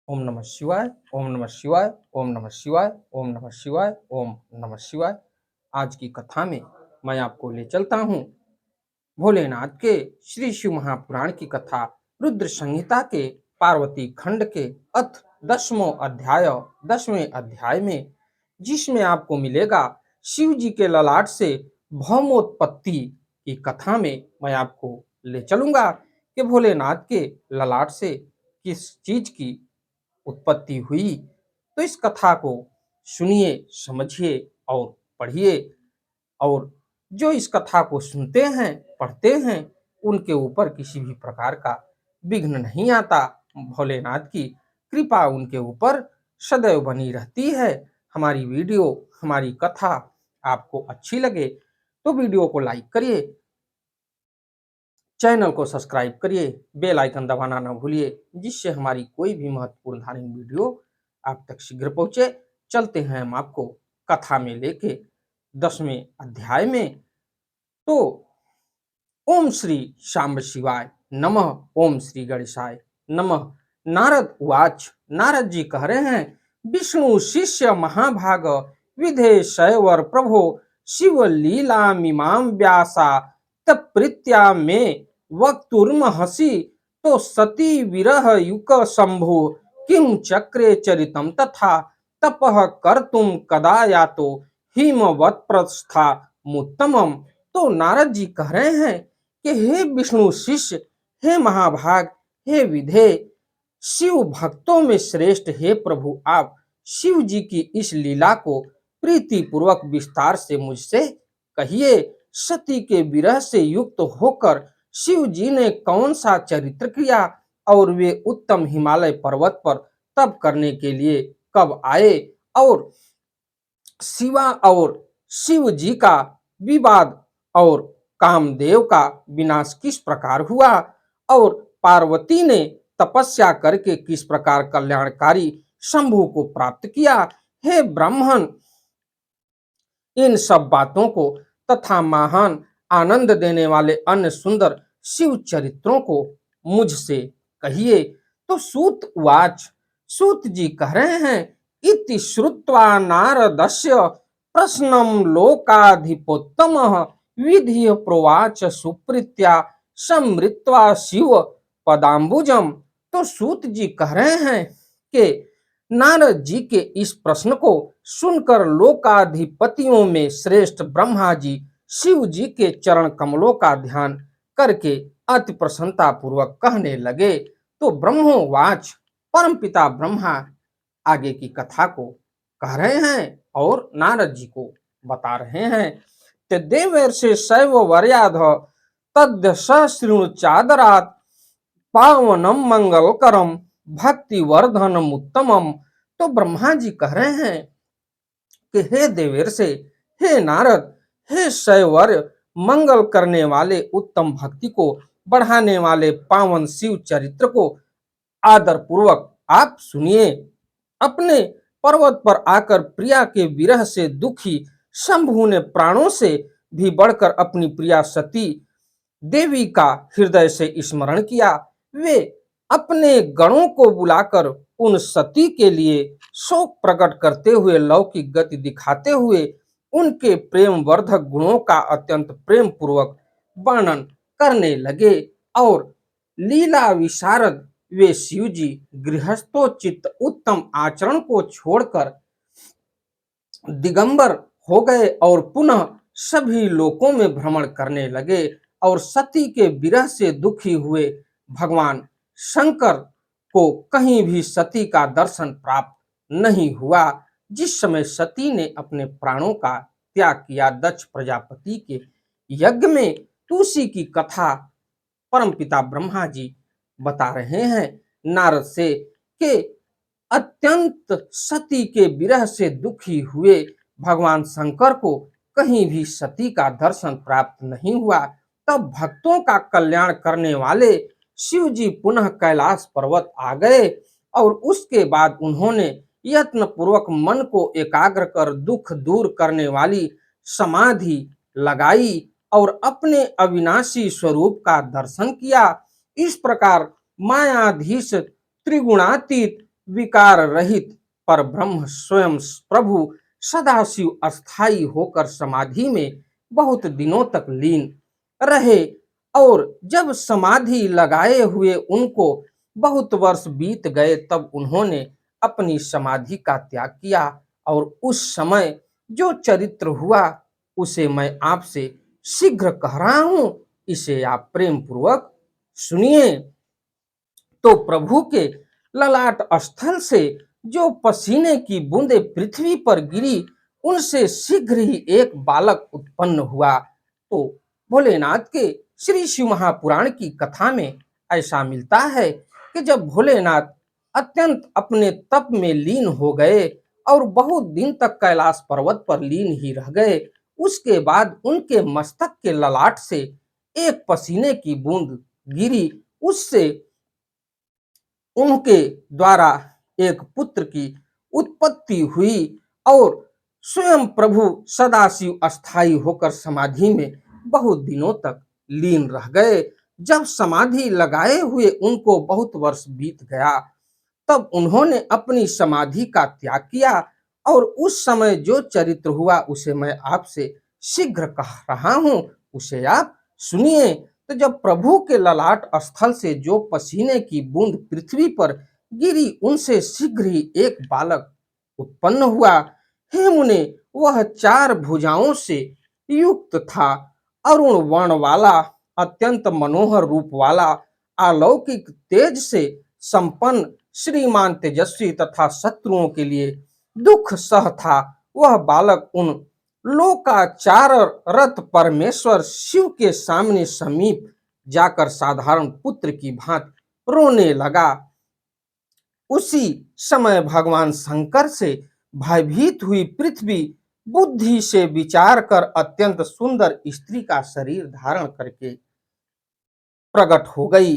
ओम नमः शिवाय, ओम नमः शिवाय, ओम नमः शिवाय, ओम नमः शिवाय, ओम नमः शिवाय। आज की कथा में मैं आपको ले चलता हूँ भोलेनाथ के श्री शिव महापुराण की कथा, रुद्र संहिता के पार्वती खंड के अथ 10वें अध्याय में, जिसमें आपको मिलेगा शिव जी के ललाट से भौमोत्पत्ति की कथा में मैं आपको ले चलूंगा कि भोलेनाथ के ललाट से किस चीज की उत्पत्ति हुई। तो इस कथा को सुनिए, समझिए और पढ़िए। और जो इस कथा को सुनते हैं, पढ़ते हैं, उनके ऊपर किसी भी प्रकार का विघ्न नहीं आता। भोलेनाथ की कृपा उनके ऊपर सदैव बनी रहती है। हमारी वीडियो, हमारी कथा आपको अच्छी लगे तो वीडियो को लाइक करिए, चैनल को सब्सक्राइब करिए, बेल आइकन दबाना ना भूलिए, जिससे हमारी कोई भी महत्वपूर्ण धार्मिक वीडियो आप तक शीघ्र पहुंचे। चलते हैं हम आपको कथा में लेके 10वें अध्याय में। तो ओम श्री शांब शिवाय नमः, ओम श्री गणेशाय नमः। नारद उवाच, नारद जी कह रहे हैं, विष्णु शिष्य महाभाग विधे शैवर प्रभो शिव लीला मीमां व्यासा तप्रीत्या में वक्तुर्महसि तो सती विरह युक शंभु किम चक्रे चरितम तथा तपः कर्तुम कदा यातो हिमवत प्रस्था मुत्तमम। तो नारद जी कह रहे हैं कि हे विष्णु शिष्य, हे महाभाग, हे विधे, शिव भक्तों में श्रेष्ठ, हे प्रभु, आप शिव जी की इस लीला को प्रीति पूर्वक विस्तार से मुझसे कहिए। सती के विरह से युक्त होकर शिव जी ने कौन सा चरित्र किया और वे उत्तम हिमालय पर्वत पर तप करने के लिए कब आए, और शिवा और शिव जी का विवाद और कामदेव का विनाश किस प्रकार हुआ, और पार्वती ने तपस्या करके किस प्रकार कल्याणकारी शंभु को प्राप्त किया। हे ब्राह्मण, इन सब बातों को तथा महान आनंद देने वाले अन्य सुंदर शिव चरित्रों को मुझसे कहिए। तो सूत उवाच, सूत जी कह रहे हैं, इति श्रुत्वा नारदस्य प्रश्नम लोकाधिपोत्तमः विधि प्रोवाच सुप्रीत्या समृत्वा शिव पदाम्बुजम। तो सूत जी कह रहे हैं कि नारद जी के इस प्रश्न को सुनकर लोकाधिपतियों में श्रेष्ठ ब्रह्मा जी शिव जी के चरण कमलों का ध्यान करके अति प्रसन्नता पूर्वक कहने लगे। तो ब्रह्मोवाच, परमपिता ब्रह्मा आगे की कथा को कह रहे हैं और नारद जी को बता रहे हैं। ते देवर्षि शैव वर्याध तद्य सशृणु चादरात पावनम मंगलकरम भक्ति वर्धनम उत्तमम। तो ब्रह्मा जी कह रहे हैं कि हे देवर्षि, हे नारद, हे शैवर्य, मंगल करने वाले उत्तम भक्ति को बढ़ाने वाले पावन शिव चरित्र को आदर पूर्वक आप सुनिए। अपने पर्वत पर आकर प्रिया के विरह से दुखी शंभु ने प्राणों से भी बढ़कर अपनी प्रिया सती देवी का हृदय से स्मरण किया। वे अपने गणों को बुलाकर उन सती के लिए शोक प्रकट करते हुए, लौकिक गति दिखाते हुए उनके प्रेम वर्धक गुणों का अत्यंत प्रेम पूर्वक वर्णन करने लगे। और लीला विशारद वे शिव जी गृहस्थोचित उत्तम आचरण को छोड़कर दिगंबर हो गए और पुनः सभी लोकों में भ्रमण करने लगे। और सती के विरह से दुखी हुए भगवान शंकर को कहीं भी सती का दर्शन प्राप्त नहीं हुआ। जिस समय सती ने अपने प्राणों का त्याग किया, दक्ष प्रजापति के यज्ञ में, तुलसी की कथा परमपिता ब्रह्मा जी बता रहे हैं नारद से कि अत्यंत सती के विरह से दुखी हुए भगवान शंकर को कहीं भी सती का दर्शन प्राप्त नहीं हुआ। तब भक्तों का कल्याण करने वाले शिव जी पुनः कैलाश पर्वत आ गए और उसके बाद उन्होंने यत्न पूर्वक मन को एकाग्र कर दुख दूर करने वाली समाधि लगाई और अपने अविनाशी स्वरूप का दर्शन किया। इस प्रकार मायाधीश त्रिगुणातीत विकार रहित पर ब्रह्म स्वयं प्रभु सदाशिव अस्थाई होकर समाधि में बहुत दिनों तक लीन रहे और जब समाधि लगाए हुए उनको बहुत वर्ष बीत गए तब उन्होंने अपनी समाधि का त्याग किया और उस समय जो चरित्र हुआ उसे मैं आपसे शीघ्र कह रहा हूं, इसे आप प्रेम पूर्वक सुनिए। तो प्रभु के ललाट स्थल से जो पसीने की बूंदें पृथ्वी पर गिरी उनसे शीघ्र ही एक बालक उत्पन्न हुआ। तो भोलेनाथ के श्री शिव महापुराण की कथा में ऐसा मिलता है कि जब भोलेनाथ अत्यंत अपने तप में लीन हो गए और बहुत दिन तक कैलाश पर्वत पर लीन ही रह गए, उसके बाद उनके मस्तक के ललाट से एक पसीने की बूंद गिरी। उससे उनके द्वारा एक पुत्र की उत्पत्ति हुई और स्वयं प्रभु सदाशिव अस्थाई होकर समाधि में बहुत दिनों तक लीन रह गए। जब समाधि लगाए हुए उनको बहुत वर्ष बीत गया तब उन्होंने अपनी समाधि का त्याग किया और उस समय जो चरित्र हुआ उसे मैं आपसे शीघ्र कह रहा हूं, उसे आप सुनिए। तो जब प्रभु के ललाट स्थल से जो पसीने की बूंद पृथ्वी पर गिरी उनसे शीघ्र ही एक बालक उत्पन्न हुआ। हे मुने, वह 4 भुजाओं से युक्त था, अरुण वर्ण वाला, अत्यंत मनोहर रूप वाला, अलौकिक तेज से संपन्न, श्रीमान तेजस्वी तथा शत्रुओं के लिए दुख सह था। वह बालक उन लोकाचार रथ परमेश्वर शिव के सामने समीप जाकर साधारण पुत्र की भांति रोने लगा। उसी समय भगवान शंकर से भयभीत हुई पृथ्वी बुद्धि से विचार कर अत्यंत सुंदर स्त्री का शरीर धारण करके प्रकट हो गई।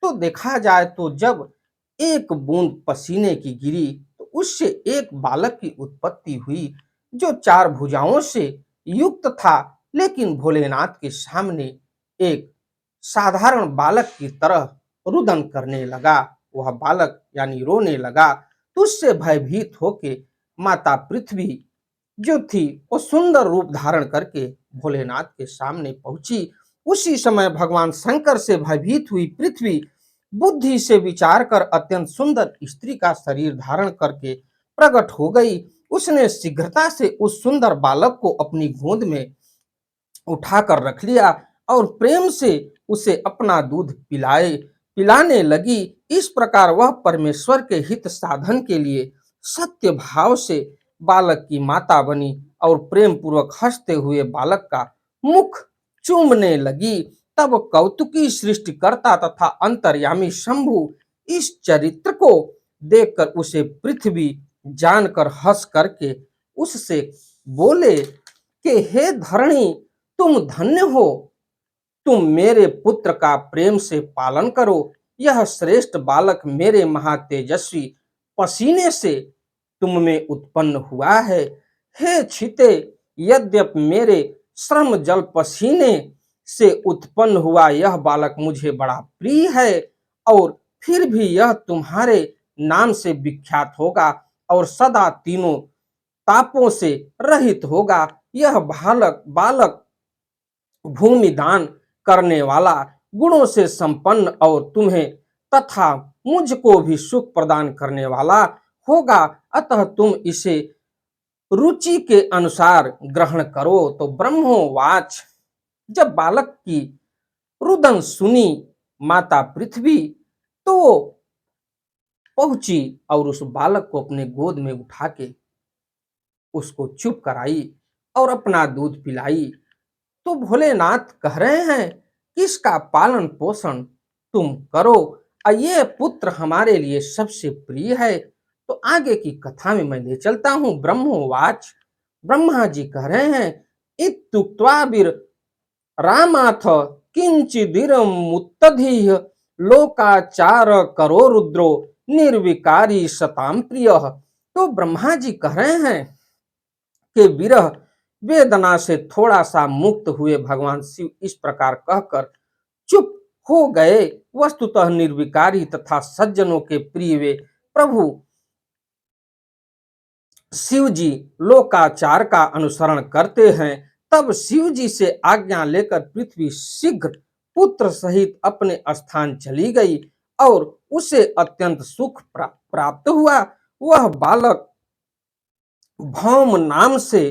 तो देखा जाए तो जब एक बूंद पसीने की गिरी तो उससे एक बालक की उत्पत्ति हुई जो 4 भुजाओं से युक्त था, लेकिन भोलेनाथ के सामने एक साधारण बालक की तरह रुदन करने लगा। वह बालक यानी रोने लगा। तो उससे भयभीत होके माता पृथ्वी जो थी वो सुंदर रूप धारण करके भोलेनाथ के सामने पहुंची। उसी समय भगवान शंकर से भयभीत हुई पृथ्वी बुद्धि से विचार कर अत्यंत सुंदर स्त्री का शरीर धारण करके प्रकट हो गई। उसने शीघ्रता से उस सुंदर बालक को अपनी गोद में उठाकर रख लिया और प्रेम से उसे अपना दूध पिलाने लगी। इस प्रकार वह परमेश्वर के हित साधन के लिए सत्य भाव से बालक की माता बनी और प्रेम पूर्वक हंसते हुए बालक का मुख चूमने लगी। तब कौतुकी सृष्टिकर्ता तथा अंतर्यामी शंभु इस चरित्र को देखकर उसे पृथ्वी जानकर हंस करके उससे बोले कि हे धरणी, तुम धन्य हो, तुम मेरे पुत्र का प्रेम से पालन करो। यह श्रेष्ठ बालक मेरे महातेजस्वी पसीने से तुम में उत्पन्न हुआ है। हे छिते, यद्यपि मेरे श्रम जल पसीने से उत्पन्न हुआ यह बालक मुझे बड़ा प्रिय है और फिर भी यह तुम्हारे नाम से विख्यात होगा और सदा तीनों तापों से रहित होगा। यह बालक भूमि दान करने वाला, गुणों से संपन्न और तुम्हें तथा मुझको भी सुख प्रदान करने वाला होगा। अतः तुम इसे रुचि के अनुसार ग्रहण करो। तो ब्रह्मोवाच, जब बालक की रुदन सुनी माता पृथ्वी तो पहुंची और उस बालक को अपने गोद में उठा के उसको चुप कराई और अपना दूध पिलाई। तो भोलेनाथ कह रहे हैं किसका पालन पोषण तुम करो, ये पुत्र हमारे लिए सबसे प्रिय है। तो आगे की कथा में मैं ले चलता हूं। ब्रह्मोवाच, ब्रह्मा जी कह रहे हैं इत्युक्त्वा वीर रामाथ किंचिदिरमुत्तधीह लोकाचार करो रुद्रो निर्विकारी सताम प्रिय। तो ब्रह्मा जी कह रहे हैं कि विरह वेदना से थोड़ा सा मुक्त हुए भगवान शिव इस प्रकार कहकर चुप हो गए। वस्तुतः निर्विकारी तथा सज्जनों के प्रिय वे प्रभु शिव जी लोकाचार का अनुसरण करते हैं। तब शिव जी से आज्ञा लेकर पृथ्वी शीघ्र पुत्र सहित अपने स्थान चली गई और उसे अत्यंत सुख प्राप्त हुआ। वह बालक भौम नाम से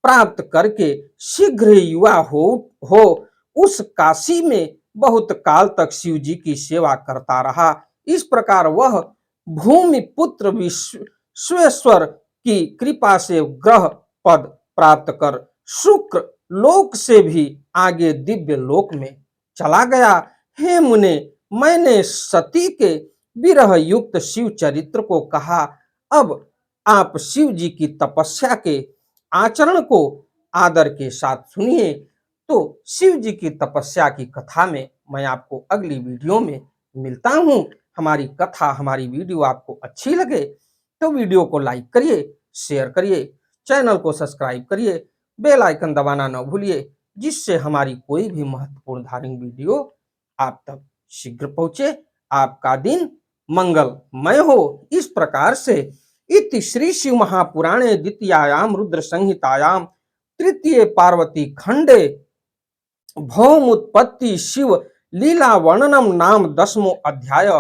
प्राप्त करके शीघ्र ही युवा हो उस काशी में बहुत काल तक शिव जी की सेवा करता रहा। इस प्रकार वह भूमि पुत्र विश्वेश्वर की कृपा से ग्रह पद प्राप्त कर शुक्र लोक से भी आगे दिव्य लोक में चला गया। हे मुने, मैंने सती के विरह युक्त शिव चरित्र को कहा। अब आप शिव जी की तपस्या के आचरण को आदर के साथ सुनिए। तो शिव जी की तपस्या की कथा में मैं आपको अगली वीडियो में मिलता हूं। हमारी कथा, हमारी वीडियो आपको अच्छी लगे तो वीडियो को लाइक करिए, शेयर करिए, चैनल को सब्सक्राइब करिए, बेल आइकन दबाना न भूलिए, जिससे हमारी कोई भी महत्वपूर्ण धार्मिक वीडियो आप तक शीघ्र पहुंचे। आपका दिन मंगलमय हो। इस प्रकार से इति श्री शिव महापुराणे द्वितीयायाम रुद्र संहितायाम तृतीय पार्वती खंडे भौम उत्पत्ति शिव लीला वर्णनम नाम 10वां अध्याय।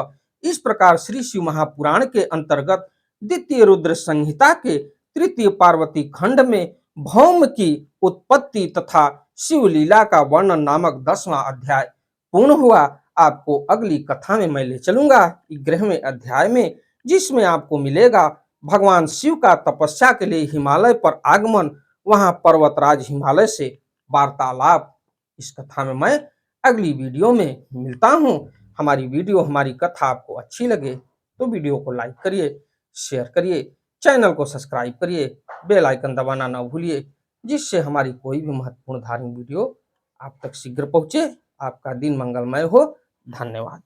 इस प्रकार श्री शिव महापुराण के अंतर्गत द्वितीय रुद्र संहिता के तृतीय पार्वती खंड में भौम की उत्पत्ति तथा शिव लीला का वर्णन नामक 10वां अध्याय पूर्ण हुआ। आपको अगली कथा में मैं ले चलूंगा 11वें अध्याय में, जिसमें आपको मिलेगा भगवान शिव का तपस्या के लिए हिमालय पर आगमन, वहां पर्वतराज हिमालय से वार्तालाप। इस कथा में मैं अगली वीडियो में मिलता हूं। हमारी वीडियो, हमारी कथा आपको अच्छी लगे तो वीडियो को लाइक करिए, शेयर करिए, चैनल को सब्सक्राइब करिए, बेल आइकन दबाना ना भूलिए, जिससे हमारी कोई भी महत्वपूर्ण धार्मिक वीडियो आप तक शीघ्र पहुंचे। आपका दिन मंगलमय हो। धन्यवाद।